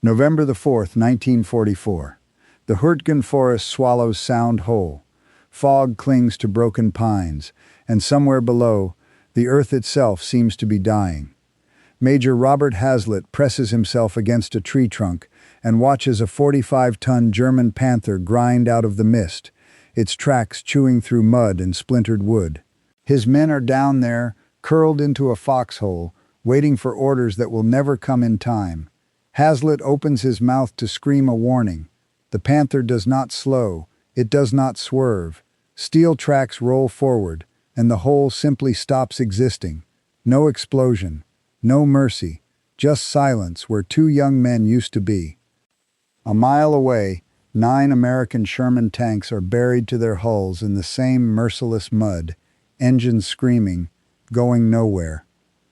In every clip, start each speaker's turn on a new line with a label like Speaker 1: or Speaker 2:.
Speaker 1: November the 4th, 1944. The Huertgen Forest swallows sound whole. Fog clings to broken pines, and somewhere below, the earth itself seems to be dying. Major Robert Hazlitt presses himself against a tree trunk and watches a 45-ton German Panther grind out of the mist, its tracks chewing through mud and splintered wood. His men are down there, curled into a foxhole, waiting for orders that will never come in time. Hazlitt opens his mouth to scream a warning. The Panther does not slow, it does not swerve. Steel tracks roll forward, and the hole simply stops existing. No explosion, no mercy, just silence where two young men used to be. A mile away, 9 American Sherman tanks are buried to their hulls in the same merciless mud, engines screaming, going nowhere.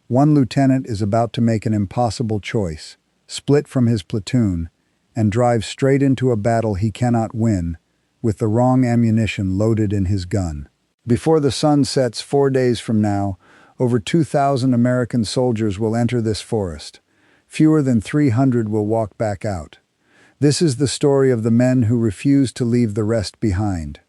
Speaker 1: One lieutenant is about to make an impossible choice, split from his platoon, and drive straight into a battle he cannot win, with the wrong ammunition loaded in his gun. Before the sun sets 4 days from now, over 2,000 American soldiers will enter this forest. Fewer than 300 will walk back out. This is the story of the men who refuse to leave the rest behind.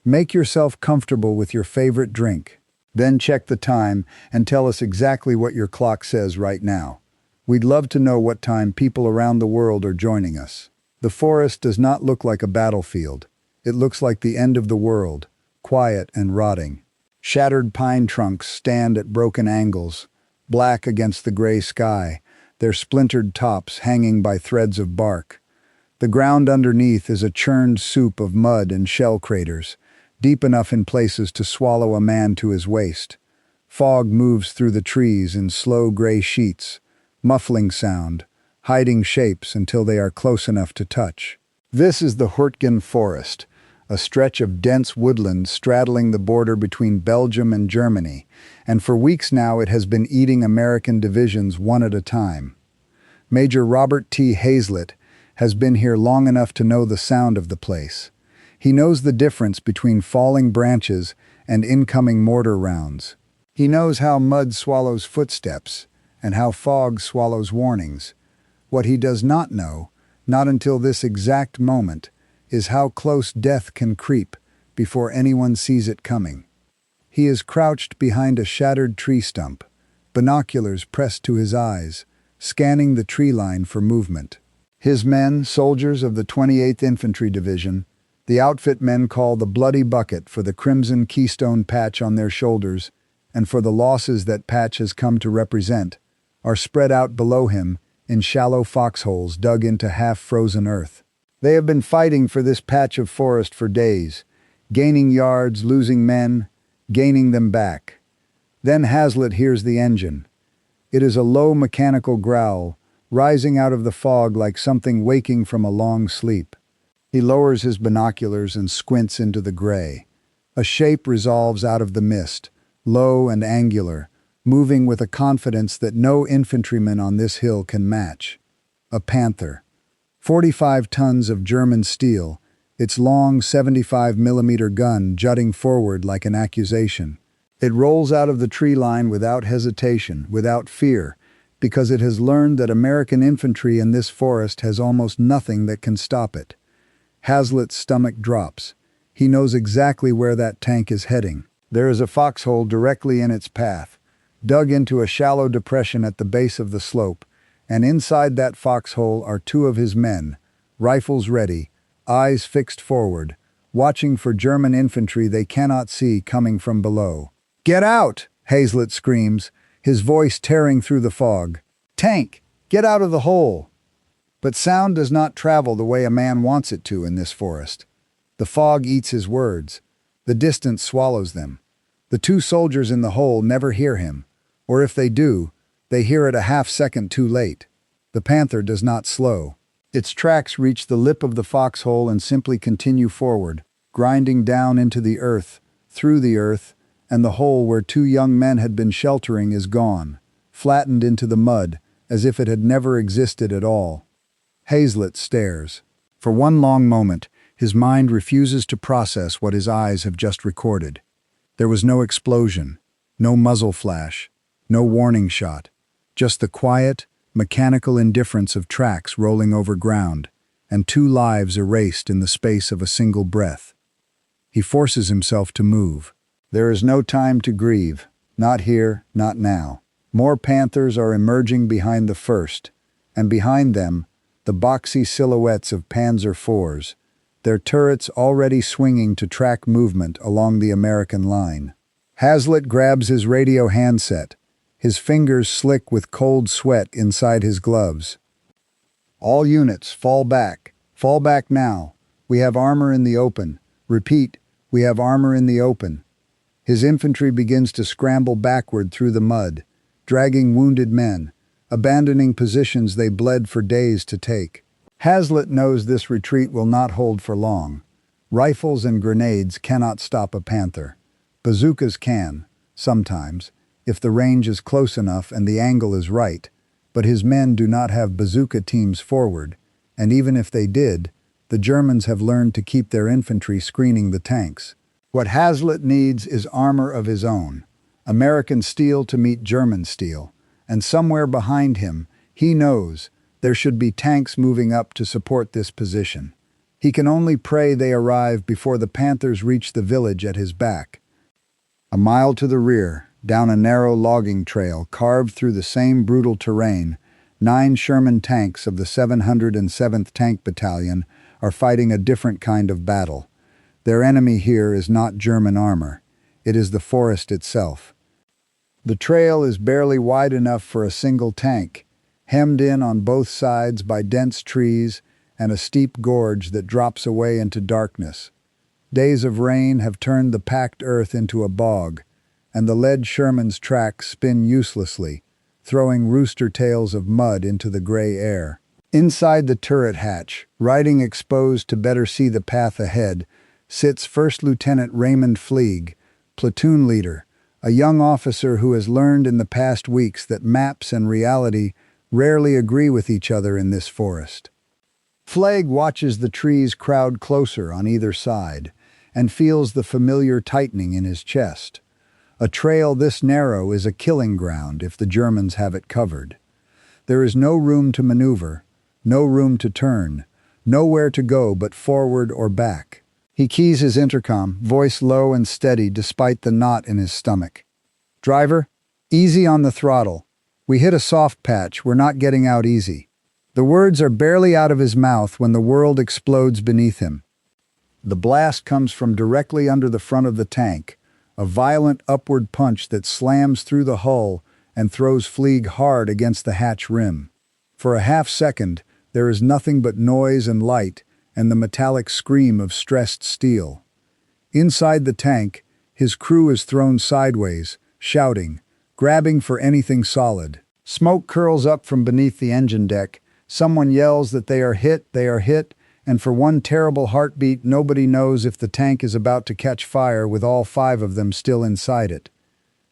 Speaker 1: Make yourself comfortable with your favorite drink. Then check the time and tell us exactly what your clock says right now. We'd love to know what time people around the world are joining us. The forest does not look like a battlefield. It looks like the end of the world, quiet and rotting. Shattered pine trunks stand at broken angles, black against the gray sky, their splintered tops hanging by threads of bark. The ground underneath is a churned soup of mud and shell craters, deep enough in places to swallow a man to his waist. Fog moves through the trees in slow gray sheets, muffling sound, hiding shapes until they are close enough to touch. This is the Huertgen Forest, a stretch of dense woodland straddling the border between Belgium and Germany, and for weeks now it has been eating American divisions one at a time. Major Robert T. Hazlitt has been here long enough to know the sound of the place. He knows the difference between falling branches and incoming mortar rounds. He knows how mud swallows footsteps, and how fog swallows warnings. What he does not know, not until this exact moment, is how close death can creep before anyone sees it coming. He is crouched behind a shattered tree stump, binoculars pressed to his eyes, scanning the tree line for movement. His men, soldiers of the 28th Infantry Division, the outfit men call the Bloody Bucket for the crimson keystone patch on their shoulders, and for the losses that patch has come to represent, are spread out below him in shallow foxholes dug into half-frozen earth. They have been fighting for this patch of forest for days, gaining yards, losing men, gaining them back. Then Hazlitt hears the engine. It is a low mechanical growl, rising out of the fog like something waking from a long sleep. He lowers his binoculars and squints into the gray. A shape resolves out of the mist, low and angular, moving with a confidence that no infantryman on this hill can match. A Panther. 45 tons of German steel, its long 75mm gun jutting forward like an accusation. It rolls out of the tree line without hesitation, without fear, because it has learned that American infantry in this forest has almost nothing that can stop it. Hazlitt's stomach drops. He knows exactly where that tank is heading. There is a foxhole directly in its path, dug into a shallow depression at the base of the slope, and inside that foxhole are 2 of his men, rifles ready, eyes fixed forward, watching for German infantry they cannot see coming from below. "Get out!" Hazlitt screams, his voice tearing through the fog. "Tank, get out of the hole!" But sound does not travel the way a man wants it to in this forest. The fog eats his words. The distance swallows them. The 2 soldiers in the hole never hear him, or if they do, they hear it a half-second too late. The Panther does not slow. Its tracks reach the lip of the foxhole and simply continue forward, grinding down into the earth, through the earth, and the hole where 2 young men had been sheltering is gone, flattened into the mud, as if it had never existed at all. Hazlitt stares. For one long moment, his mind refuses to process what his eyes have just recorded. There was no explosion, no muzzle flash, no warning shot, just the quiet, mechanical indifference of tracks rolling over ground, and 2 lives erased in the space of a single breath. He forces himself to move. There is no time to grieve. Not here, not now. More Panthers are emerging behind the first, and behind them, the boxy silhouettes of Panzer IVs, their turrets already swinging to track movement along the American line. Hazlitt grabs his radio handset, his fingers slick with cold sweat inside his gloves. All units, fall back. Fall back now. We have armor in the open. Repeat, we have armor in the open. His infantry begins to scramble backward through the mud, dragging wounded men, abandoning positions they bled for days to take. Hazlitt knows this retreat will not hold for long. Rifles and grenades cannot stop a Panther. Bazookas can, sometimes, if the range is close enough and the angle is right, but his men do not have bazooka teams forward, and even if they did, the Germans have learned to keep their infantry screening the tanks. What Hazlitt needs is armor of his own, American steel to meet German steel, and somewhere behind him, he knows, there should be tanks moving up to support this position. He can only pray they arrive before the Panthers reach the village at his back. A mile to the rear, down a narrow logging trail carved through the same brutal terrain, 9 Sherman tanks of the 707th Tank Battalion are fighting a different kind of battle. Their enemy here is not German armor. It is the forest itself. The trail is barely wide enough for a single tank, hemmed in on both sides by dense trees and a steep gorge that drops away into darkness. Days of rain have turned the packed earth into a bog, and the lead Sherman's tracks spin uselessly, throwing rooster tails of mud into the gray air. Inside the turret hatch, riding exposed to better see the path ahead, sits First Lieutenant Raymond Fleig, platoon leader, a young officer who has learned in the past weeks that maps and reality rarely agree with each other in this forest. Fleig watches the trees crowd closer on either side and feels the familiar tightening in his chest. A trail this narrow is a killing ground if the Germans have it covered. There is no room to maneuver, no room to turn, nowhere to go but forward or back. He keys his intercom, voice low and steady despite the knot in his stomach. "Driver, easy on the throttle. We hit a soft patch, we're not getting out easy." The words are barely out of his mouth when the world explodes beneath him. The blast comes from directly under the front of the tank, a violent upward punch that slams through the hull and throws Fleig hard against the hatch rim. For a half second, there is nothing but noise and light and the metallic scream of stressed steel. Inside the tank, his crew is thrown sideways, shouting, grabbing for anything solid. Smoke curls up from beneath the engine deck. Someone yells that they are hit, and for one terrible heartbeat, nobody knows if the tank is about to catch fire with all 5 of them still inside it.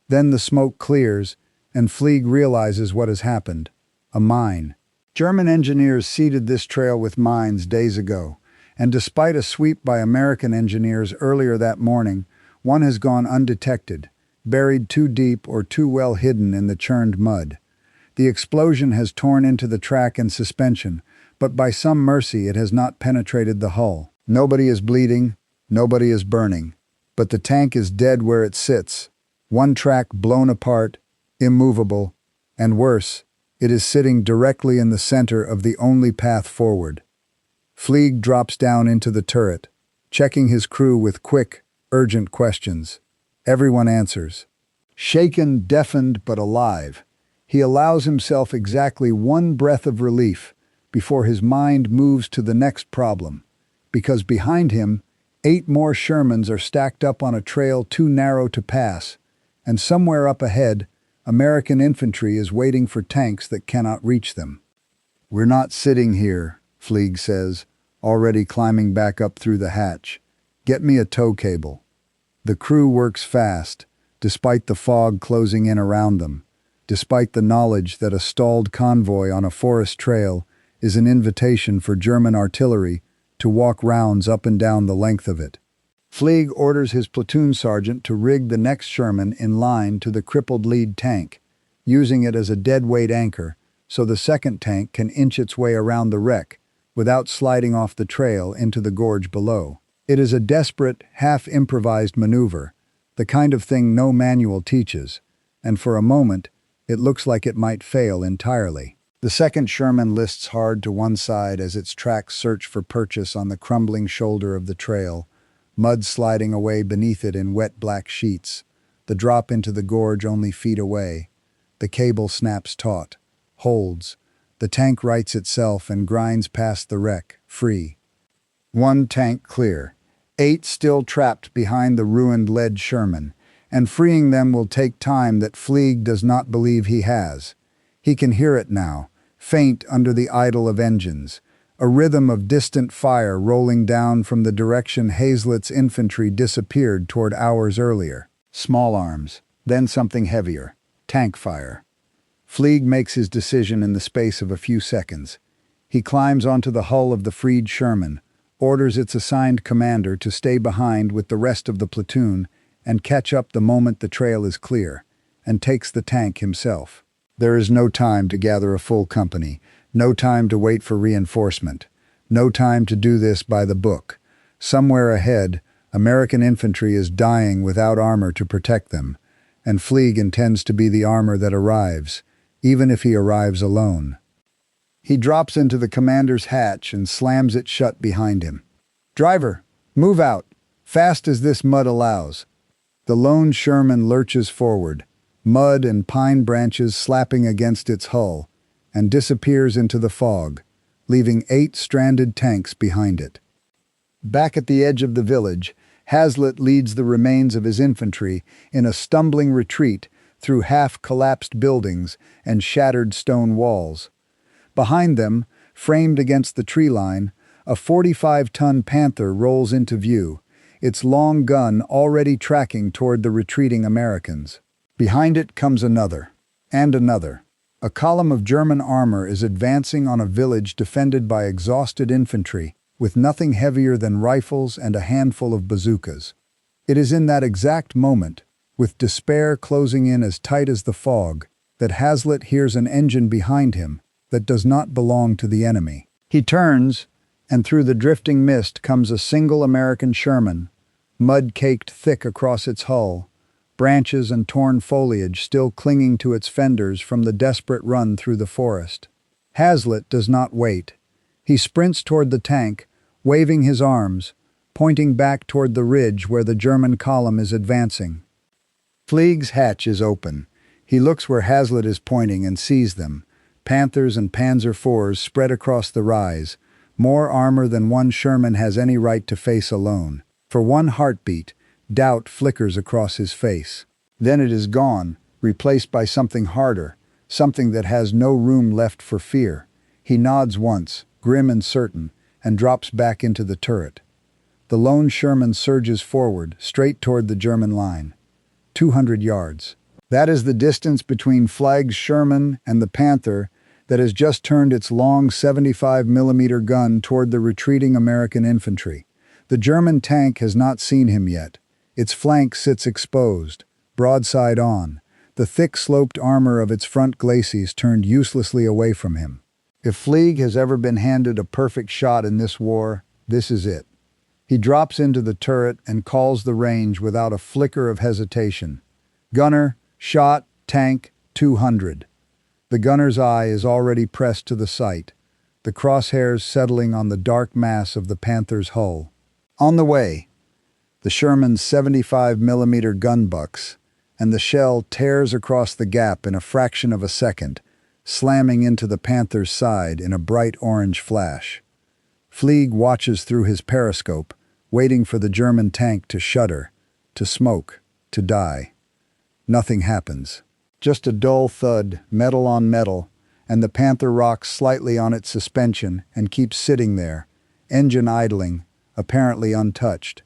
Speaker 1: Then the smoke clears, and Fleig realizes what has happened. A mine. German engineers seeded this trail with mines days ago, and despite a sweep by American engineers earlier that morning, one has gone undetected, buried too deep or too well hidden in the churned mud. The explosion has torn into the track and suspension, but by some mercy it has not penetrated the hull. Nobody is bleeding, nobody is burning, but the tank is dead where it sits, one track blown apart, immovable, and worse, it is sitting directly in the center of the only path forward. Fleig drops down into the turret, checking his crew with quick, urgent questions. Everyone answers. Shaken, deafened, but alive, he allows himself exactly one breath of relief before his mind moves to the next problem, because behind him, 8 more Shermans are stacked up on a trail too narrow to pass, and somewhere up ahead, American infantry is waiting for tanks that cannot reach them. "We're not sitting here," Fleig says, already climbing back up through the hatch. "Get me a tow cable." The crew works fast, despite the fog closing in around them, despite the knowledge that a stalled convoy on a forest trail is an invitation for German artillery to walk rounds up and down the length of it. Fleig orders his platoon sergeant to rig the next Sherman in line to the crippled lead tank, using it as a deadweight anchor, so the second tank can inch its way around the wreck without sliding off the trail into the gorge below. It is a desperate, half-improvised maneuver, the kind of thing no manual teaches, and for a moment, it looks like it might fail entirely. The second Sherman lists hard to one side as its tracks search for purchase on the crumbling shoulder of the trail, mud sliding away beneath it in wet black sheets, the drop into the gorge only feet away. The cable snaps taut, holds. The tank rights itself and grinds past the wreck, free. One tank clear. 8 still trapped behind the ruined lead Sherman, and freeing them will take time that Fleig does not believe he has. He can hear it now, faint under the idle of engines, a rhythm of distant fire rolling down from the direction Hazlett's infantry disappeared toward hours earlier. Small arms, then something heavier. Tank fire. Fleig makes his decision in the space of a few seconds. He climbs onto the hull of the freed Sherman, orders its assigned commander to stay behind with the rest of the platoon and catch up the moment the trail is clear, and takes the tank himself. There is no time to gather a full company, no time to wait for reinforcement, no time to do this by the book. Somewhere ahead, American infantry is dying without armor to protect them, and Fleig intends to be the armor that arrives, even if he arrives alone. He drops into the commander's hatch and slams it shut behind him. "Driver, move out, fast as this mud allows." The lone Sherman lurches forward, mud and pine branches slapping against its hull, and disappears into the fog, leaving 8 stranded tanks behind it. Back at the edge of the village, Hazlett leads the remains of his infantry in a stumbling retreat through half-collapsed buildings and shattered stone walls. Behind them, framed against the tree line, a 45-ton Panther rolls into view, its long gun already tracking toward the retreating Americans. Behind it comes another, and another. A column of German armor is advancing on a village defended by exhausted infantry, with nothing heavier than rifles and a handful of bazookas. It is in that exact moment, with despair closing in as tight as the fog, that Hazlett hears an engine behind him that does not belong to the enemy. He turns, and through the drifting mist comes a single American Sherman, mud caked thick across its hull, branches and torn foliage still clinging to its fenders from the desperate run through the forest. Hazlett does not wait. He sprints toward the tank, waving his arms, pointing back toward the ridge where the German column is advancing. Fleig's hatch is open. He looks where Hazlett is pointing and sees them. Panthers and Panzer IVs spread across the rise, more armor than one Sherman has any right to face alone. For one heartbeat, doubt flickers across his face. Then it is gone, replaced by something harder, something that has no room left for fear. He nods once, grim and certain, and drops back into the turret. The lone Sherman surges forward, straight toward the German line. 200 yards. That is the distance between Fleig's Sherman and the Panther that has just turned its long 75mm gun toward the retreating American infantry. The German tank has not seen him yet. Its flank sits exposed, broadside on, the thick sloped armor of its front glacis turned uselessly away from him. If Fleig has ever been handed a perfect shot in this war, this is it. He drops into the turret and calls the range without a flicker of hesitation. "Gunner, shot, tank, 200. The gunner's eye is already pressed to the sight, the crosshairs settling on the dark mass of the Panther's hull. On the way, the Sherman's 75mm gun bucks, and the shell tears across the gap in a fraction of a second, slamming into the Panther's side in a bright orange flash. Fleig watches through his periscope, waiting for the German tank to shudder, to smoke, to die. Nothing happens. Just a dull thud, metal on metal, and the Panther rocks slightly on its suspension and keeps sitting there, engine idling, apparently untouched.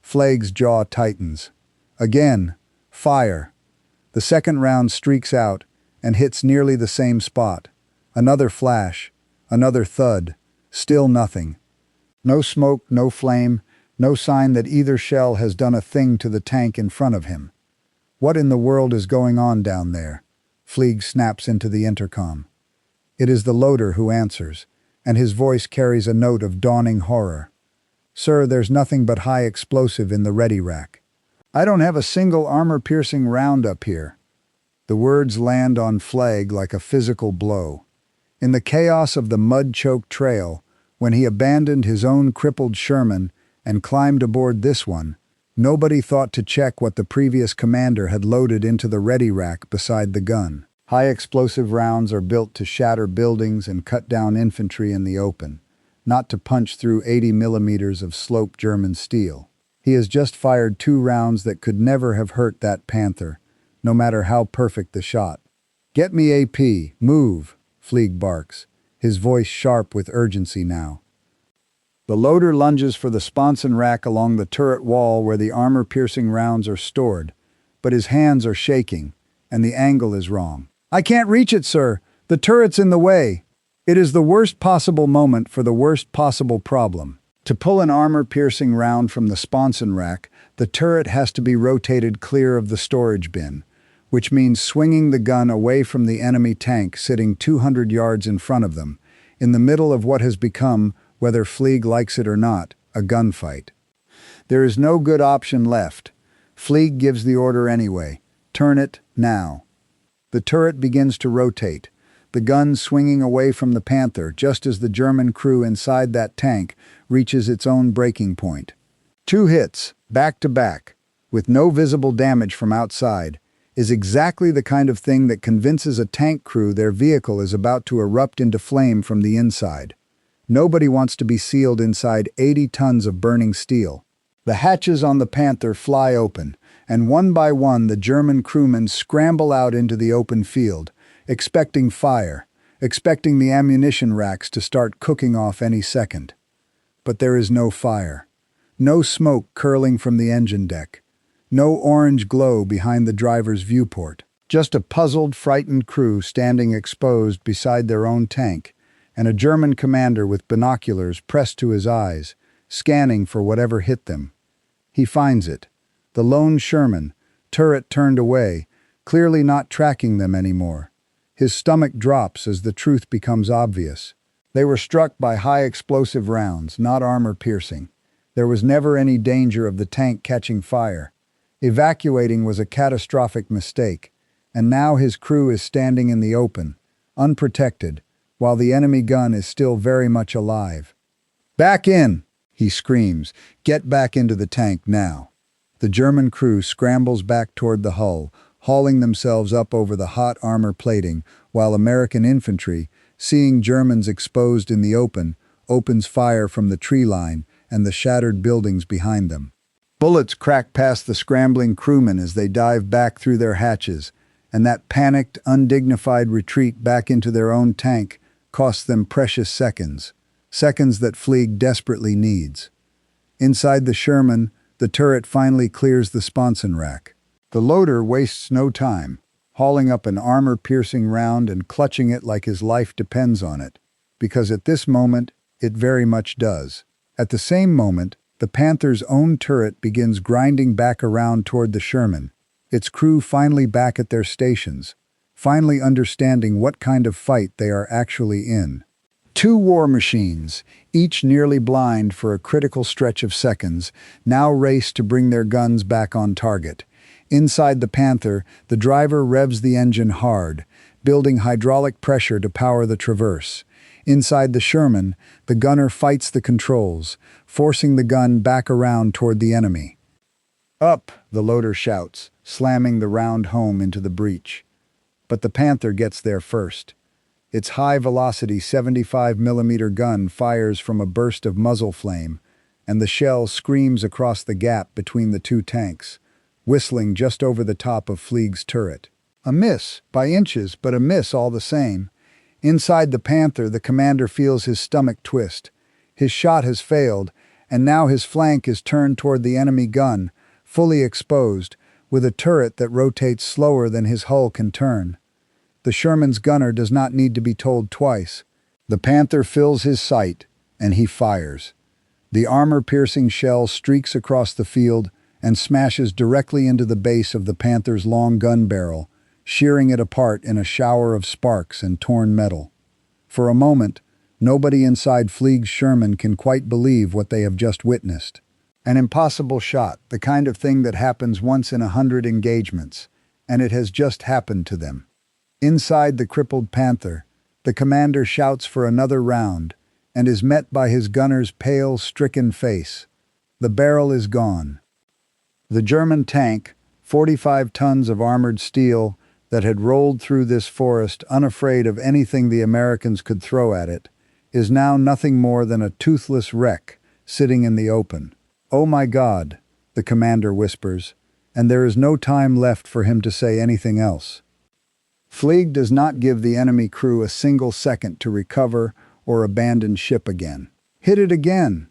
Speaker 1: Fleig's jaw tightens. Again, fire. The second round streaks out and hits nearly the same spot. Another flash, another thud, still nothing. No smoke, no flame, no sign that either shell has done a thing to the tank in front of him. What in the world is going on down there? Fleig snaps into the intercom. It is the loader who answers, and his voice carries a note of dawning horror. "Sir, there's nothing but high explosive in the ready rack." "I don't have a single armor-piercing round up here." The words land on Fleig like a physical blow. In the chaos of the mud-choked trail, when he abandoned his own crippled Sherman and climbed aboard this one, nobody thought to check what the previous commander had loaded into the ready rack beside the gun. High explosive rounds are built to shatter buildings and cut down infantry in the open, not to punch through 80 millimeters of sloped German steel. He has just fired 2 rounds that could never have hurt that Panther, no matter how perfect the shot. "Get me AP, move," Fleig barks, his voice sharp with urgency now. The loader lunges for the sponson rack along the turret wall where the armor-piercing rounds are stored, but his hands are shaking, and the angle is wrong. "I can't reach it, sir. The turret's in the way." It is the worst possible moment for the worst possible problem. To pull an armor-piercing round from the sponson rack, the turret has to be rotated clear of the storage bin, which means swinging the gun away from the enemy tank sitting 200 yards in front of them, in the middle of what has become, whether Fleig likes it or not, a gunfight. There is no good option left. Fleig gives the order anyway. "Turn it, now." The turret begins to rotate, the gun swinging away from the Panther just as the German crew inside that tank reaches its own breaking point. 2 hits, back to back, with no visible damage from outside, is exactly the kind of thing that convinces a tank crew their vehicle is about to erupt into flame from the inside. Nobody wants to be sealed inside 80 tons of burning steel. The hatches on the Panther fly open, and one by one the German crewmen scramble out into the open field, expecting fire, expecting the ammunition racks to start cooking off any second. But there is no fire, no smoke curling from the engine deck, no orange glow behind the driver's viewport, just a puzzled, frightened crew standing exposed beside their own tank, and a German commander with binoculars pressed to his eyes, scanning for whatever hit them. He finds it. The lone Sherman, turret turned away, clearly not tracking them anymore. His stomach drops as the truth becomes obvious. They were struck by high explosive rounds, not armor-piercing. There was never any danger of the tank catching fire. Evacuating was a catastrophic mistake, and now his crew is standing in the open, unprotected, while the enemy gun is still very much alive. "Back in!" he screams. "Get back into the tank now." The German crew scrambles back toward the hull, hauling themselves up over the hot armor plating, while American infantry, seeing Germans exposed in the open, opens fire from the tree line and the shattered buildings behind them. Bullets crack past the scrambling crewmen as they dive back through their hatches, and that panicked, undignified retreat back into their own tank costs them precious seconds, seconds that Fleig desperately needs. Inside the Sherman, the turret finally clears the sponson rack. The loader wastes no time, hauling up an armor-piercing round and clutching it like his life depends on it, because at this moment, it very much does. At the same moment, the Panther's own turret begins grinding back around toward the Sherman, its crew finally back at their stations, finally understanding what kind of fight they are actually in. 2 war machines, each nearly blind for a critical stretch of seconds, now race to bring their guns back on target. Inside the Panther, the driver revs the engine hard, building hydraulic pressure to power the traverse. Inside the Sherman, the gunner fights the controls, forcing the gun back around toward the enemy. "Up!" the loader shouts, slamming the round home into the breech. But the Panther gets there first. Its high-velocity 75mm gun fires from a burst of muzzle flame, and the shell screams across the gap between the 2 tanks, whistling just over the top of Fleig's turret. A miss, by inches, but a miss all the same. Inside the Panther, the commander feels his stomach twist. His shot has failed, and now his flank is turned toward the enemy gun, fully exposed, with a turret that rotates slower than his hull can turn. The Sherman's gunner does not need to be told twice. The Panther fills his sight, and he fires. The armor-piercing shell streaks across the field and smashes directly into the base of the Panther's long gun barrel, shearing it apart in a shower of sparks and torn metal. For a moment, nobody inside Fleig's Sherman can quite believe what they have just witnessed. An impossible shot, the kind of thing that happens once in 100 engagements, and it has just happened to them. Inside the crippled Panther, the commander shouts for another round and is met by his gunner's pale, stricken face. The barrel is gone. The German tank, 45 tons of armored steel that had rolled through this forest unafraid of anything the Americans could throw at it, is now nothing more than a toothless wreck sitting in the open. "Oh my God," the commander whispers, and there is no time left for him to say anything else. Fleig does not give the enemy crew a single second to recover or abandon ship again. Hit it again!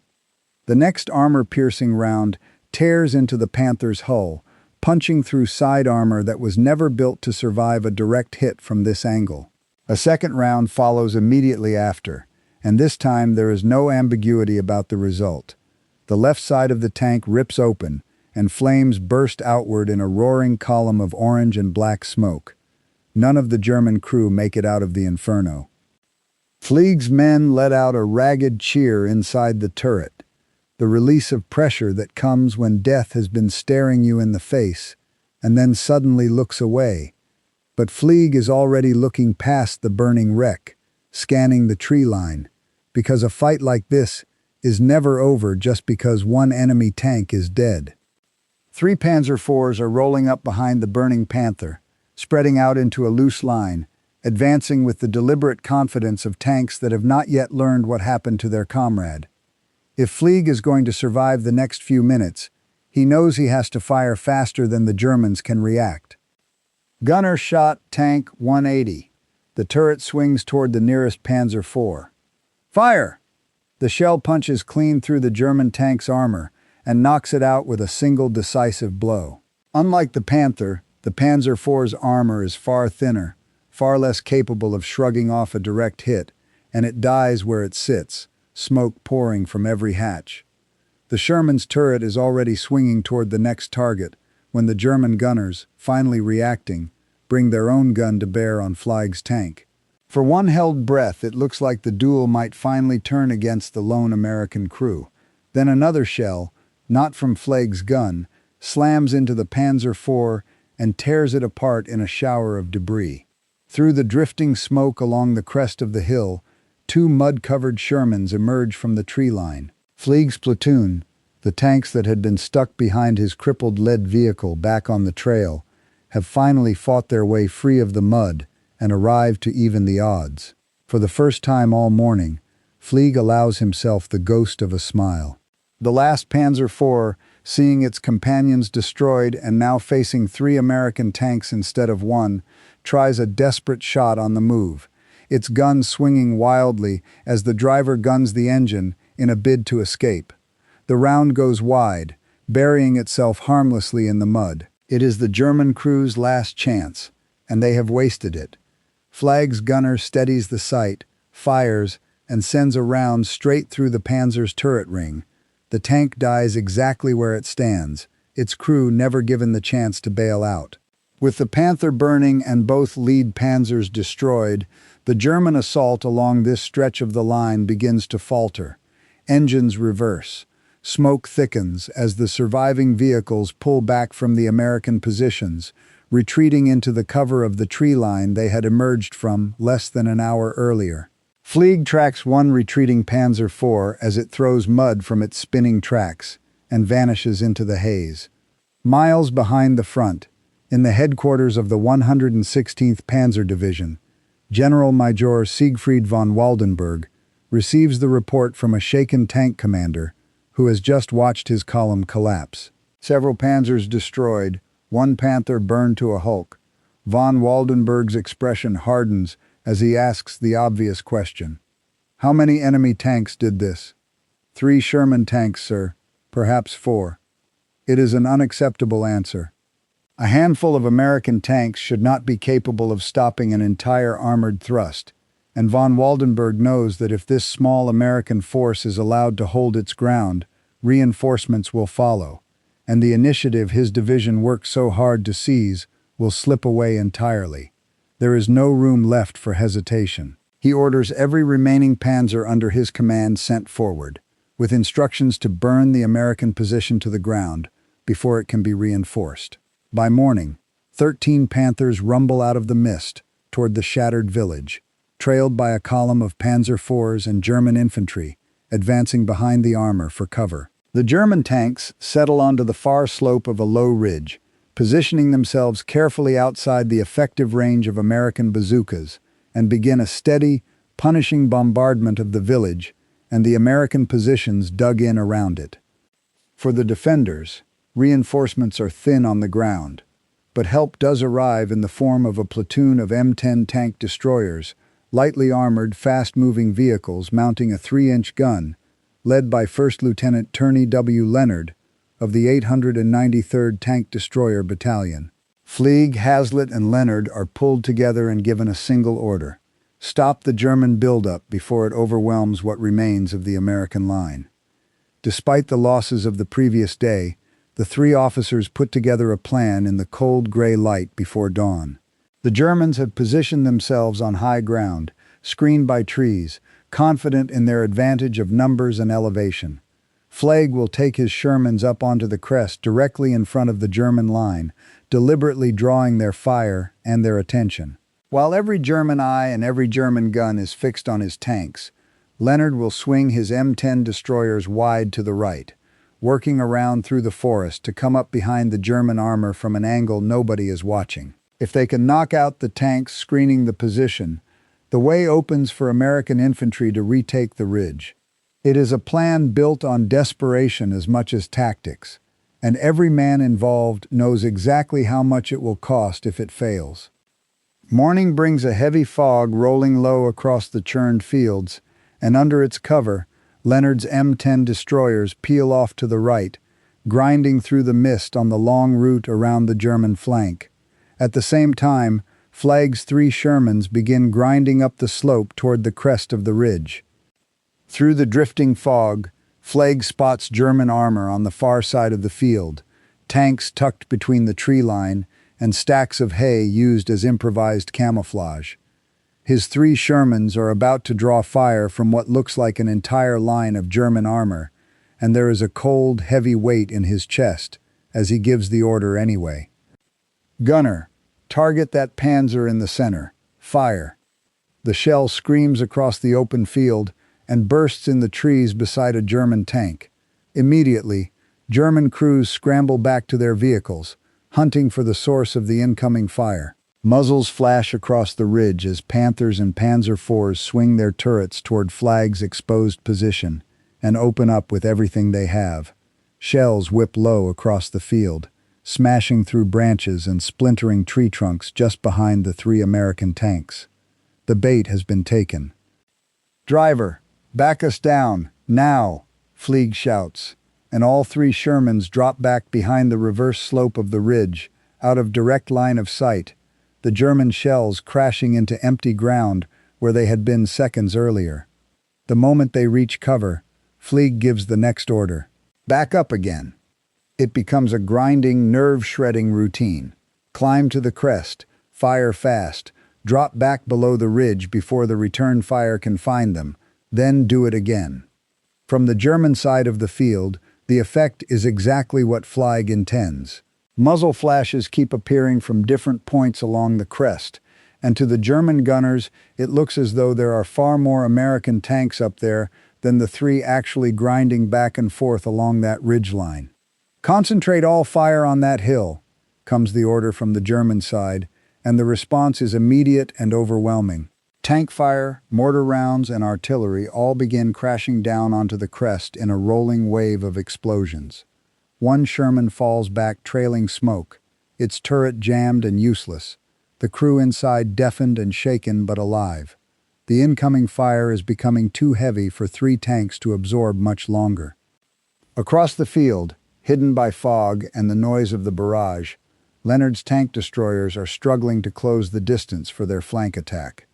Speaker 1: The next armor-piercing round tears into the Panther's hull, punching through side armor that was never built to survive a direct hit from this angle. A second round follows immediately after, and this time there is no ambiguity about the result. The left side of the tank rips open, and flames burst outward in a roaring column of orange and black smoke. None of the German crew make it out of the inferno. Fleig's men let out a ragged cheer inside the turret, the release of pressure that comes when death has been staring you in the face and then suddenly looks away. But Fleig is already looking past the burning wreck, scanning the tree line, because a fight like this is never over just because one enemy tank is dead. 3 Panzer IVs are rolling up behind the burning Panther, spreading out into a loose line, advancing with the deliberate confidence of tanks that have not yet learned what happened to their comrade. If Fleig is going to survive the next few minutes, he knows he has to fire faster than the Germans can react. Gunner shot tank 180. The turret swings toward the nearest Panzer IV. Fire! The shell punches clean through the German tank's armor and knocks it out with a single decisive blow. Unlike the Panther, the Panzer IV's armor is far thinner, far less capable of shrugging off a direct hit, and it dies where it sits, smoke pouring from every hatch. The Sherman's turret is already swinging toward the next target when the German gunners, finally reacting, bring their own gun to bear on Fleig's tank. For one held breath, it looks like the duel might finally turn against the lone American crew. Then another shell, not from Fleig's gun, slams into the Panzer IV and tears it apart in a shower of debris. Through the drifting smoke along the crest of the hill, 2 mud-covered Shermans emerge from the tree line. Fleig's platoon, the tanks that had been stuck behind his crippled lead vehicle back on the trail, have finally fought their way free of the mud and arrived to even the odds. For the first time all morning, Fleig allows himself the ghost of a smile. The last Panzer IV, seeing its companions destroyed and now facing 3 American tanks instead of 1, tries a desperate shot on the move, its gun swinging wildly as the driver guns the engine in a bid to escape. The round goes wide, burying itself harmlessly in the mud. It is the German crew's last chance, and they have wasted it. Fleig's gunner steadies the sight, fires, and sends a round straight through the Panzer's turret ring. The tank dies exactly where it stands, its crew never given the chance to bail out. With the Panther burning and both lead panzers destroyed, the German assault along this stretch of the line begins to falter. Engines reverse. Smoke thickens as the surviving vehicles pull back from the American positions, retreating into the cover of the tree line they had emerged from less than an hour earlier. Fleig tracks one retreating Panzer IV as it throws mud from its spinning tracks and vanishes into the haze. Miles behind the front, in the headquarters of the 116th Panzer Division, General Major Siegfried von Waldenberg receives the report from a shaken tank commander who has just watched his column collapse. Several panzers destroyed, 1 Panther burned to a hulk. Von Waldenberg's expression hardens as he asks the obvious question. How many enemy tanks did this? 3 Sherman tanks, sir. Perhaps 4. It is an unacceptable answer. A handful of American tanks should not be capable of stopping an entire armored thrust, and von Waldenberg knows that if this small American force is allowed to hold its ground, reinforcements will follow, and the initiative his division worked so hard to seize will slip away entirely. There is no room left for hesitation. He orders every remaining panzer under his command sent forward, with instructions to burn the American position to the ground before it can be reinforced. By morning, 13 Panthers rumble out of the mist toward the shattered village, trailed by a column of Panzer IVs and German infantry advancing behind the armor for cover. The German tanks settle onto the far slope of a low ridge, positioning themselves carefully outside the effective range of American bazookas, and begin a steady, punishing bombardment of the village and the American positions dug in around it. For the defenders, reinforcements are thin on the ground, but help does arrive in the form of a platoon of M10 tank destroyers, lightly armored, fast-moving vehicles mounting a 3-inch gun, led by First Lieutenant Turney W. Leonard of the 893rd Tank Destroyer Battalion. Fleig, Hazlitt, and Leonard are pulled together and given a single order: stop the German buildup before it overwhelms what remains of the American line. Despite the losses of the previous day, the three officers put together a plan in the cold gray light before dawn. The Germans have positioned themselves on high ground, screened by trees, confident in their advantage of numbers and elevation. Fleig will take his Shermans up onto the crest directly in front of the German line, deliberately drawing their fire and their attention. While every German eye and every German gun is fixed on his tanks, Leonard will swing his M10 destroyers wide to the right, working around through the forest to come up behind the German armor from an angle nobody is watching. If they can knock out the tanks screening the position, the way opens for American infantry to retake the ridge. It is a plan built on desperation as much as tactics, and every man involved knows exactly how much it will cost if it fails. Morning brings a heavy fog rolling low across the churned fields, and under its cover, Leonard's M10 destroyers peel off to the right, grinding through the mist on the long route around the German flank. At the same time, Fleig's 3 Shermans begin grinding up the slope toward the crest of the ridge. Through the drifting fog, Fleig spots German armor on the far side of the field, tanks tucked between the tree line, and stacks of hay used as improvised camouflage. His 3 Shermans are about to draw fire from what looks like an entire line of German armor, and there is a cold, heavy weight in his chest as he gives the order anyway. "Gunner, target that panzer in the center. Fire." The shell screams across the open field and bursts in the trees beside a German tank. Immediately, German crews scramble back to their vehicles, hunting for the source of the incoming fire. Muzzles flash across the ridge as Panthers and Panzer IVs swing their turrets toward Fleig's exposed position and open up with everything they have. Shells whip low across the field, smashing through branches and splintering tree trunks just behind the 3 American tanks. The bait has been taken. "Driver, back us down, now!" Fleig shouts, and all 3 Shermans drop back behind the reverse slope of the ridge, out of direct line of sight, the German shells crashing into empty ground where they had been seconds earlier. The moment they reach cover, Fleig gives the next order: back up again. It becomes a grinding, nerve-shredding routine. Climb to the crest, fire fast, drop back below the ridge before the return fire can find them, then do it again. From the German side of the field, the effect is exactly what Fleig intends. Muzzle flashes keep appearing from different points along the crest, and to the German gunners, it looks as though there are far more American tanks up there than the 3 actually grinding back and forth along that ridgeline. "Concentrate all fire on that hill," comes the order from the German side, and the response is immediate and overwhelming. Tank fire, mortar rounds, and artillery all begin crashing down onto the crest in a rolling wave of explosions. 1 Sherman falls back trailing smoke, its turret jammed and useless, the crew inside deafened and shaken but alive. The incoming fire is becoming too heavy for 3 tanks to absorb much longer. Across the field, hidden by fog and the noise of the barrage, Leonard's tank destroyers are struggling to close the distance for their flank attack.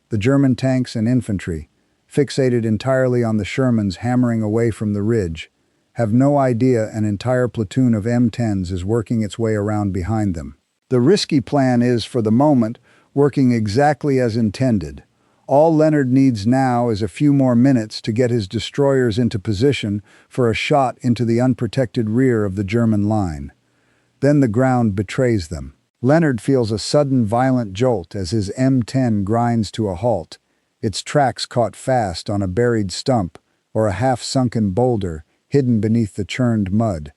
Speaker 1: The German tanks and infantry, fixated entirely on the Shermans hammering away from the ridge, have no idea an entire platoon of M10s is working its way around behind them. The risky plan is, for the moment, working exactly as intended. All Leonard needs now is a few more minutes to get his destroyers into position for a shot into the unprotected rear of the German line. Then the ground betrays them. Leonard feels a sudden violent jolt as his M10 grinds to a halt, its tracks caught fast on a buried stump or a half-sunken boulder hidden beneath the churned mud.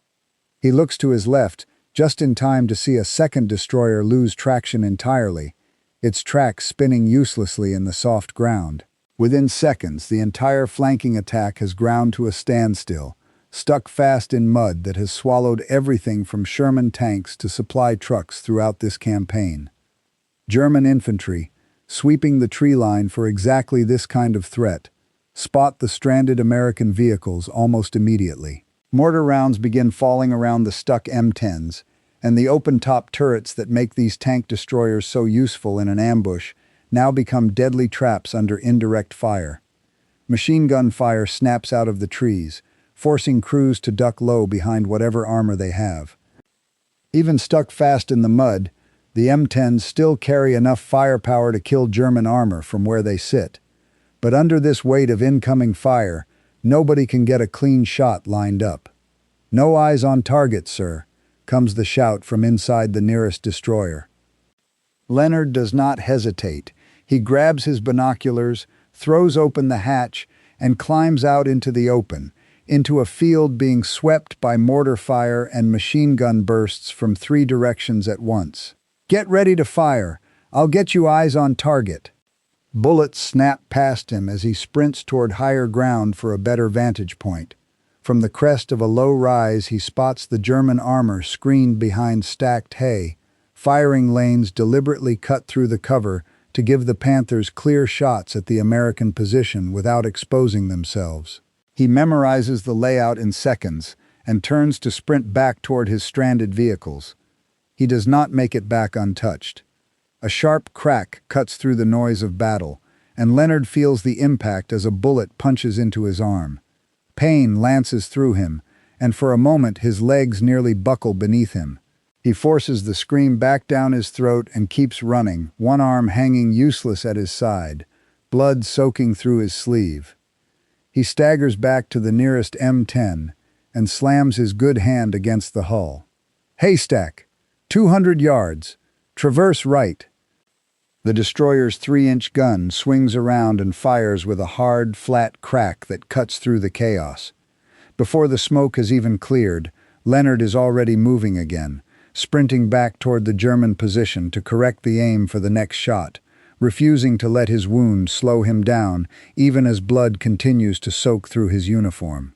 Speaker 1: He looks to his left, just in time to see a second destroyer lose traction entirely, its tracks spinning uselessly in the soft ground. Within seconds, the entire flanking attack has ground to a standstill, stuck fast in mud that has swallowed everything from Sherman tanks to supply trucks throughout this campaign. German infantry, sweeping the tree line for exactly this kind of threat, spot the stranded American vehicles almost immediately. Mortar rounds begin falling around the stuck M10s, and the open-top turrets that make these tank destroyers so useful in an ambush now become deadly traps under indirect fire. Machine gun fire snaps out of the trees, forcing crews to duck low behind whatever armor they have. Even stuck fast in the mud, the M10s still carry enough firepower to kill German armor from where they sit. But under this weight of incoming fire, nobody can get a clean shot lined up. "No eyes on target, sir," comes the shout from inside the nearest destroyer. Leonard does not hesitate. He grabs his binoculars, throws open the hatch, and climbs out into the open, into a field being swept by mortar fire and machine gun bursts from 3 directions at once. "Get ready to fire. I'll get you eyes on target." Bullets snap past him as he sprints toward higher ground for a better vantage point. From the crest of a low rise, he spots the German armor screened behind stacked hay, firing lanes deliberately cut through the cover to give the Panthers clear shots at the American position without exposing themselves. He memorizes the layout in seconds and turns to sprint back toward his stranded vehicles. He does not make it back untouched. A sharp crack cuts through the noise of battle, and Leonard feels the impact as a bullet punches into his arm. Pain lances through him, and for a moment his legs nearly buckle beneath him. He forces the scream back down his throat and keeps running, one arm hanging useless at his side, blood soaking through his sleeve. He staggers back to the nearest M10 and slams his good hand against the hull. "Haystack! 200 yards! Traverse right!" The destroyer's 3-inch gun swings around and fires with a hard, flat crack that cuts through the chaos. Before the smoke has even cleared, Leonard is already moving again, sprinting back toward the German position to correct the aim for the next shot, refusing to let his wound slow him down even as blood continues to soak through his uniform.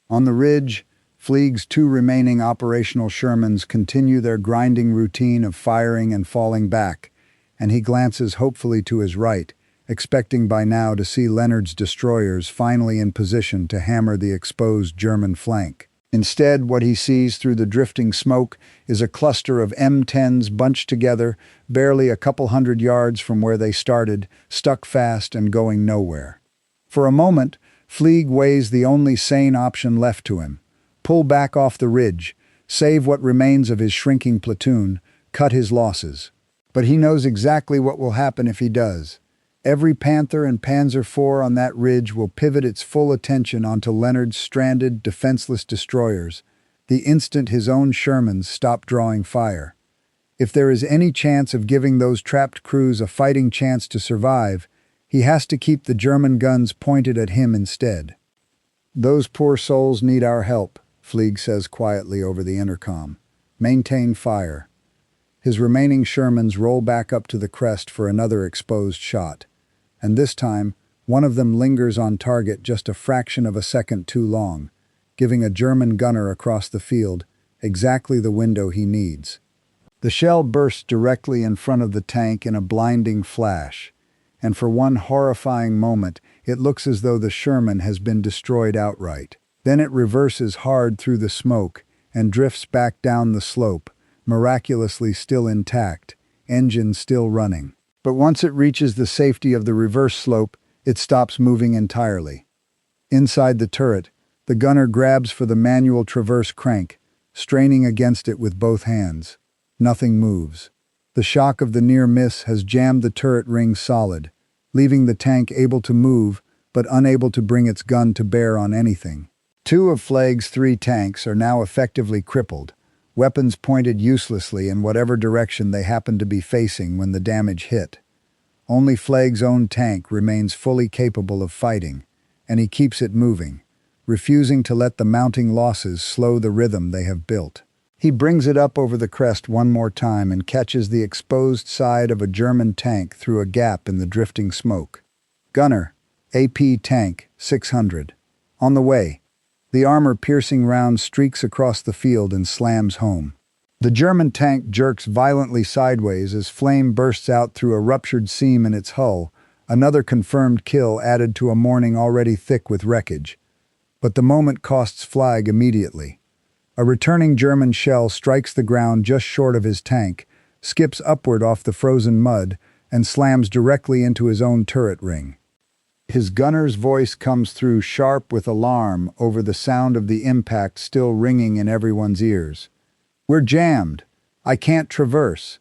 Speaker 1: On the ridge, Fleig's 2 remaining operational Shermans continue their grinding routine of firing and falling back, and he glances hopefully to his right, expecting by now to see Leonard's destroyers finally in position to hammer the exposed German flank. Instead, what he sees through the drifting smoke is a cluster of M10s bunched together, barely a couple hundred yards from where they started, stuck fast and going nowhere. For a moment, Fleig weighs the only sane option left to him: pull back off the ridge, save what remains of his shrinking platoon, cut his losses. But he knows exactly what will happen if he does. Every Panther and Panzer IV on that ridge will pivot its full attention onto Leonard's stranded, defenseless destroyers, the instant his own Shermans stop drawing fire. If there is any chance of giving those trapped crews a fighting chance to survive, he has to keep the German guns pointed at him instead. "Those poor souls need our help," Fleig says quietly over the intercom. "Maintain fire." His remaining Shermans roll back up to the crest for another exposed shot, and this time, one of them lingers on target just a fraction of a second too long, giving a German gunner across the field exactly the window he needs. The shell bursts directly in front of the tank in a blinding flash, and for one horrifying moment, it looks as though the Sherman has been destroyed outright. Then it reverses hard through the smoke and drifts back down the slope, miraculously still intact, engine still running. But once it reaches the safety of the reverse slope, it stops moving entirely. Inside the turret, the gunner grabs for the manual traverse crank, straining against it with both hands. Nothing moves. The shock of the near miss has jammed the turret ring solid, leaving the tank able to move but unable to bring its gun to bear on anything. Two of Fleig's three tanks are now effectively crippled, weapons pointed uselessly in whatever direction they happened to be facing when the damage hit. Only Fleig's own tank remains fully capable of fighting, and he keeps it moving, refusing to let the mounting losses slow the rhythm they have built. He brings it up over the crest one more time and catches the exposed side of a German tank through a gap in the drifting smoke. Gunner, AP tank, 600. On the way. The armor-piercing round streaks across the field and slams home. The German tank jerks violently sideways as flame bursts out through a ruptured seam in its hull, another confirmed kill added to a morning already thick with wreckage. But the moment costs Fleig immediately. A returning German shell strikes the ground just short of his tank, skips upward off the frozen mud, and slams directly into his own turret ring. His gunner's voice comes through sharp with alarm over the sound of the impact still ringing in everyone's ears. "We're jammed. I can't traverse."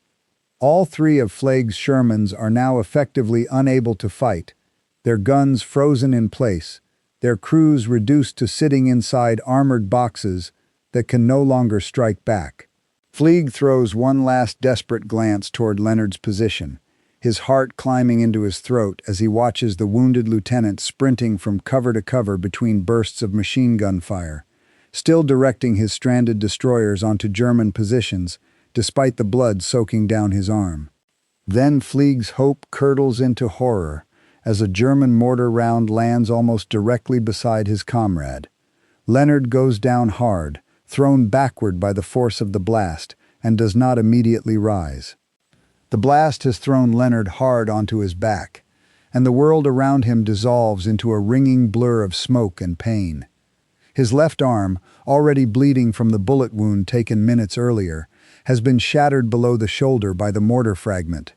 Speaker 1: All three of Fleig's Shermans are now effectively unable to fight, their guns frozen in place, their crews reduced to sitting inside armored boxes that can no longer strike back. Fleig throws one last desperate glance toward Leonard's position, his heart climbing into his throat as he watches the wounded lieutenant sprinting from cover to cover between bursts of machine gun fire, still directing his stranded destroyers onto German positions, despite the blood soaking down his arm. Then Fleig's hope curdles into horror as a German mortar round lands almost directly beside his comrade. Leonard goes down hard, thrown backward by the force of the blast, and does not immediately rise. The blast has thrown Leonard hard onto his back, and the world around him dissolves into a ringing blur of smoke and pain. His left arm, already bleeding from the bullet wound taken minutes earlier, has been shattered below the shoulder by the mortar fragment,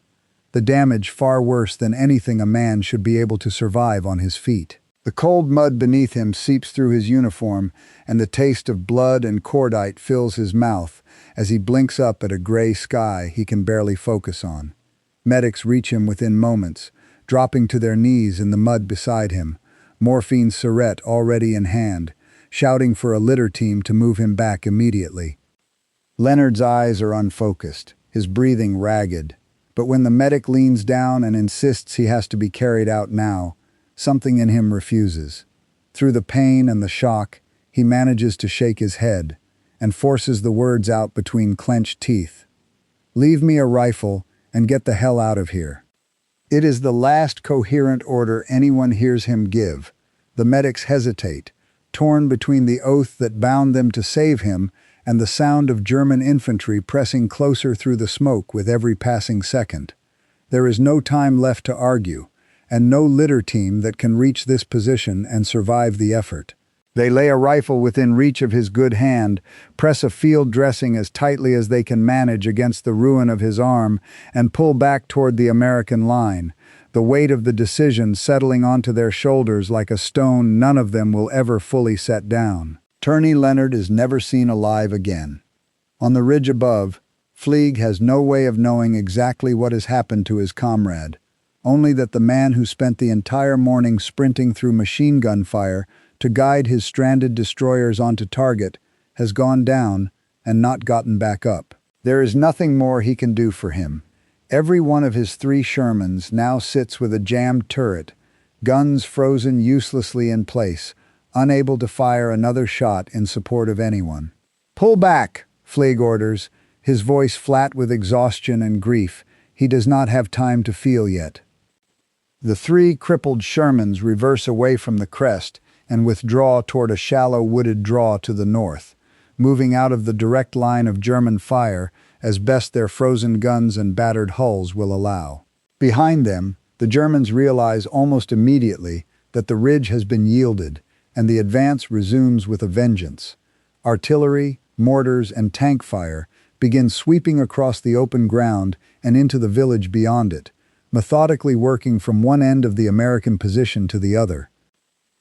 Speaker 1: the damage far worse than anything a man should be able to survive on his feet. The cold mud beneath him seeps through his uniform, and the taste of blood and cordite fills his mouth as he blinks up at a gray sky he can barely focus on. Medics reach him within moments, dropping to their knees in the mud beside him, morphine syringe already in hand, shouting for a litter team to move him back immediately. Leonard's eyes are unfocused, his breathing ragged, but when the medic leans down and insists he has to be carried out now, something in him refuses. Through the pain and the shock, he manages to shake his head and forces the words out between clenched teeth. "Leave me a rifle and get the hell out of here." It is the last coherent order anyone hears him give. The medics hesitate, torn between the oath that bound them to save him and the sound of German infantry pressing closer through the smoke with every passing second. There is no time left to argue, and no litter team that can reach this position and survive the effort. They lay a rifle within reach of his good hand, press a field dressing as tightly as they can manage against the ruin of his arm, and pull back toward the American line, the weight of the decision settling onto their shoulders like a stone none of them will ever fully set down. Turney Leonard is never seen alive again. On the ridge above, Fleig has no way of knowing exactly what has happened to his comrade, only that the man who spent the entire morning sprinting through machine gun fire to guide his stranded destroyers onto target has gone down and not gotten back up. There is nothing more he can do for him. Every one of his three Shermans now sits with a jammed turret, guns frozen uselessly in place, unable to fire another shot in support of anyone. "Pull back," Fleig orders, his voice flat with exhaustion and grief he does not have time to feel yet. The three crippled Shermans reverse away from the crest and withdraw toward a shallow wooded draw to the north, moving out of the direct line of German fire as best their frozen guns and battered hulls will allow. Behind them, the Germans realize almost immediately that the ridge has been yielded, and the advance resumes with a vengeance. Artillery, mortars, and tank fire begin sweeping across the open ground and into the village beyond it, methodically working from one end of the American position to the other.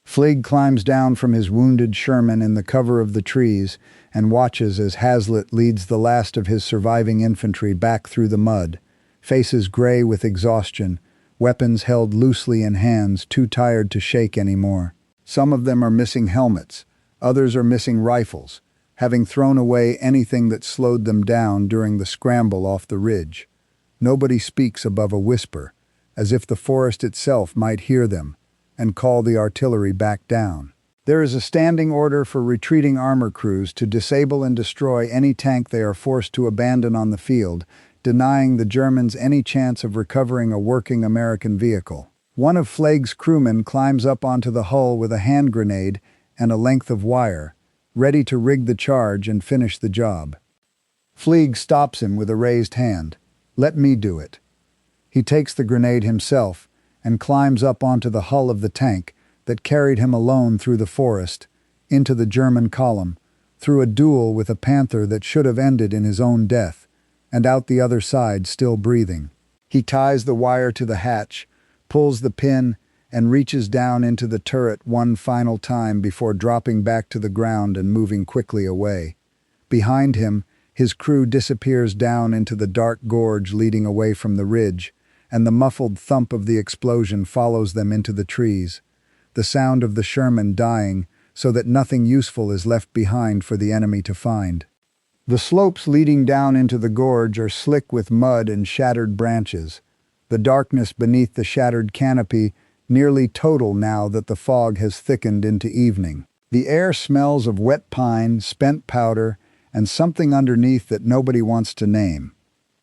Speaker 1: Fleig climbs down from his wounded Sherman in the cover of the trees and watches as Hazlitt leads the last of his surviving infantry back through the mud, faces gray with exhaustion, weapons held loosely in hands too tired to shake anymore. Some of them are missing helmets, others are missing rifles, having thrown away anything that slowed them down during the scramble off the ridge. Nobody speaks above a whisper, as if the forest itself might hear them and call the artillery back down. There is a standing order for retreating armor crews to disable and destroy any tank they are forced to abandon on the field, denying the Germans any chance of recovering a working American vehicle. One of Fleig's crewmen climbs up onto the hull with a hand grenade and a length of wire, ready to rig the charge and finish the job. Fleig stops him with a raised hand. "Let me do it." He takes the grenade himself and climbs up onto the hull of the tank that carried him alone through the forest, into the German column, through a duel with a Panther that should have ended in his own death, and out the other side still breathing. He ties the wire to the hatch, pulls the pin, and reaches down into the turret one final time before dropping back to the ground and moving quickly away. Behind him, his crew disappears down into the dark gorge leading away from the ridge, and the muffled thump of the explosion follows them into the trees, the sound of the Sherman dying so that nothing useful is left behind for the enemy to find. The slopes leading down into the gorge are slick with mud and shattered branches, the darkness beneath the shattered canopy nearly total now that the fog has thickened into evening. The air smells of wet pine, spent powder, and something underneath that nobody wants to name.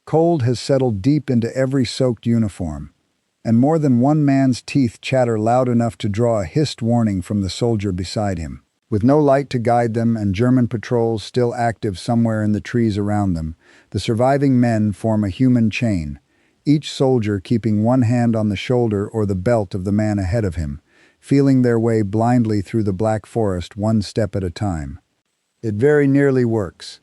Speaker 1: Cold has settled deep into every soaked uniform, and more than one man's teeth chatter loud enough to draw a hissed warning from the soldier beside him. With no light to guide them and German patrols still active somewhere in the trees around them, the surviving men form a human chain, each soldier keeping one hand on the shoulder or the belt of the man ahead of him, feeling their way blindly through the black forest one step at a time. It very nearly works.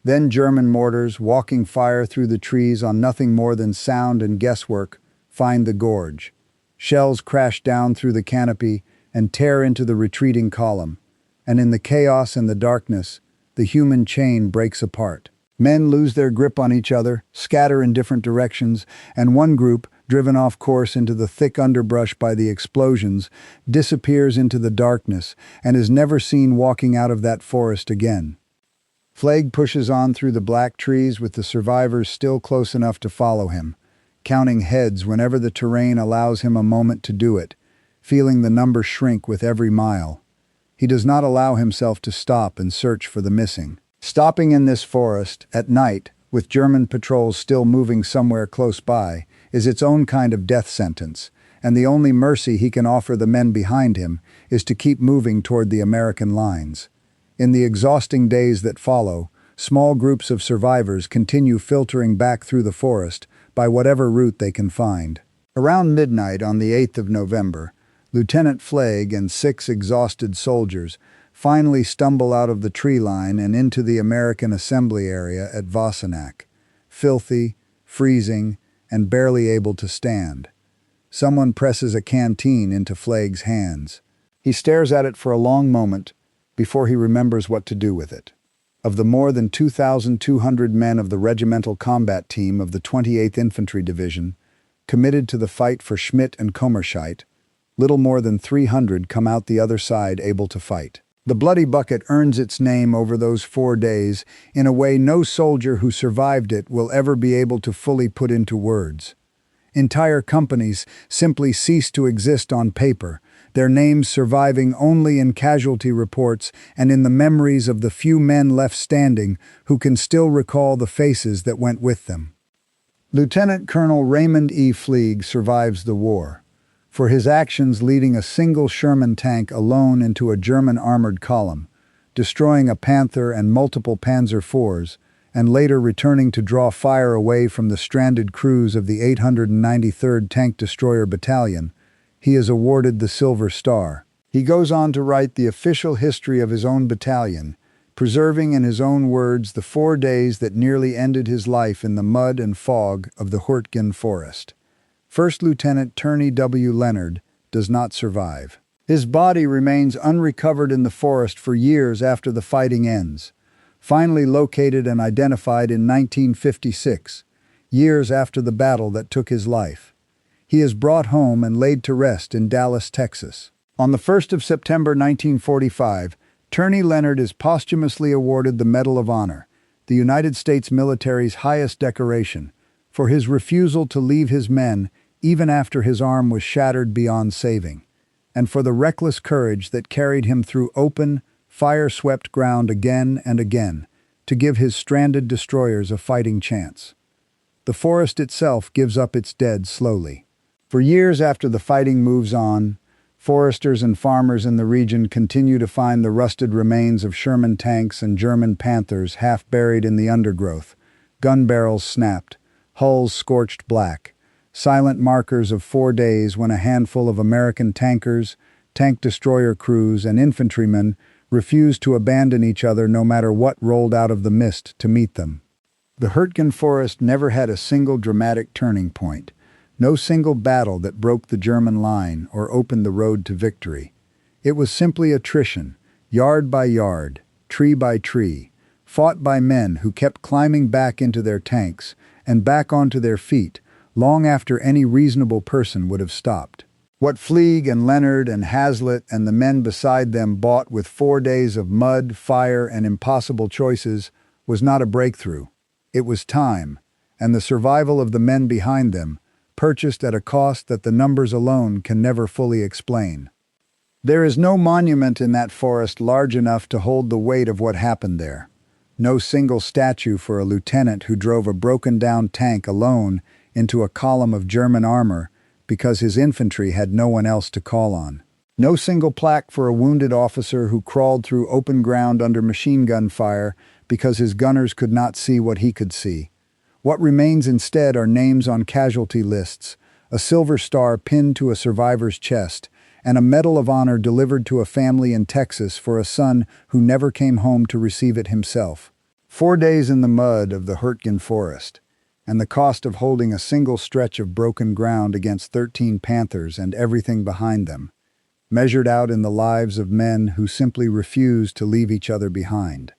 Speaker 1: Then German mortars, walking fire through the trees on nothing more than sound and guesswork, find the gorge. Shells crash down through the canopy and tear into the retreating column, and in the chaos and the darkness, the human chain breaks apart. Men lose their grip on each other, scatter in different directions, and one group, driven off course into the thick underbrush by the explosions, disappears into the darkness and is never seen walking out of that forest again. Fleig pushes on through the black trees with the survivors still close enough to follow him, counting heads whenever the terrain allows him a moment to do it, feeling the number shrink with every mile. He does not allow himself to stop and search for the missing. Stopping in this forest, at night, with German patrols still moving somewhere close by, is its own kind of death sentence, and the only mercy he can offer the men behind him is to keep moving toward the American lines. In the exhausting days that follow, small groups of survivors continue filtering back through the forest by whatever route they can find. Around midnight on the 8th of November, Lieutenant Fleig and 6 exhausted soldiers finally stumble out of the tree line and into the American assembly area at Wassenach, filthy, freezing, and barely able to stand. Someone presses a canteen into Fleig's hands. He stares at it for a long moment before he remembers what to do with it. Of the more than 2,200 men of the regimental combat team of the 28th Infantry Division, committed to the fight for Schmidt and Kommerscheidt, little more than 300 come out the other side able to fight. The Bloody Bucket earns its name over those 4 days in a way no soldier who survived it will ever be able to fully put into words. Entire companies simply cease to exist on paper, their names surviving only in casualty reports and in the memories of the few men left standing who can still recall the faces that went with them. Lieutenant Colonel Raymond E. Fleig survives the war, for his actions leading a single Sherman tank alone into a German armored column, destroying a Panther and multiple Panzer IVs, and later returning to draw fire away from the stranded crews of the 893rd Tank Destroyer Battalion, he is awarded the Silver Star. He goes on to write the official history of his own battalion, preserving in his own words the 4 days that nearly ended his life in the mud and fog of the Huertgen Forest. First Lieutenant Turney W. Leonard does not survive. His body remains unrecovered in the forest for years after the fighting ends, finally located and identified in 1956, years after the battle that took his life. He is brought home and laid to rest in Dallas, Texas. On the 1st of September 1945, Turney Leonard is posthumously awarded the Medal of Honor, the United States military's highest decoration, for his refusal to leave his men even after his arm was shattered beyond saving, and for the reckless courage that carried him through open, fire-swept ground again and again to give his stranded destroyers a fighting chance. The forest itself gives up its dead slowly. For years after the fighting moves on, foresters and farmers in the region continue to find the rusted remains of Sherman tanks and German Panthers half buried in the undergrowth, gun barrels snapped, hulls scorched black, silent markers of 4 days when a handful of American tankers, tank destroyer crews, and infantrymen refused to abandon each other no matter what rolled out of the mist to meet them. The Huertgen Forest never had a single dramatic turning point, no single battle that broke the German line or opened the road to victory. It was simply attrition, yard by yard, tree by tree, fought by men who kept climbing back into their tanks and back onto their feet long after any reasonable person would have stopped. What Fleig and Leonard and Hazlitt and the men beside them bought with 4 days of mud, fire, and impossible choices was not a breakthrough. It was time, and the survival of the men behind them, purchased at a cost that the numbers alone can never fully explain. There is no monument in that forest large enough to hold the weight of what happened there. No single statue for a lieutenant who drove a broken-down tank alone into a column of German armor because his infantry had no one else to call on. No single plaque for a wounded officer who crawled through open ground under machine gun fire because his gunners could not see what he could see. What remains instead are names on casualty lists, a silver star pinned to a survivor's chest, and a Medal of Honor delivered to a family in Texas for a son who never came home to receive it himself. 4 days in the mud of the Huertgen Forest, and the cost of holding a single stretch of broken ground against 13 Panthers and everything behind them, measured out in the lives of men who simply refused to leave each other behind.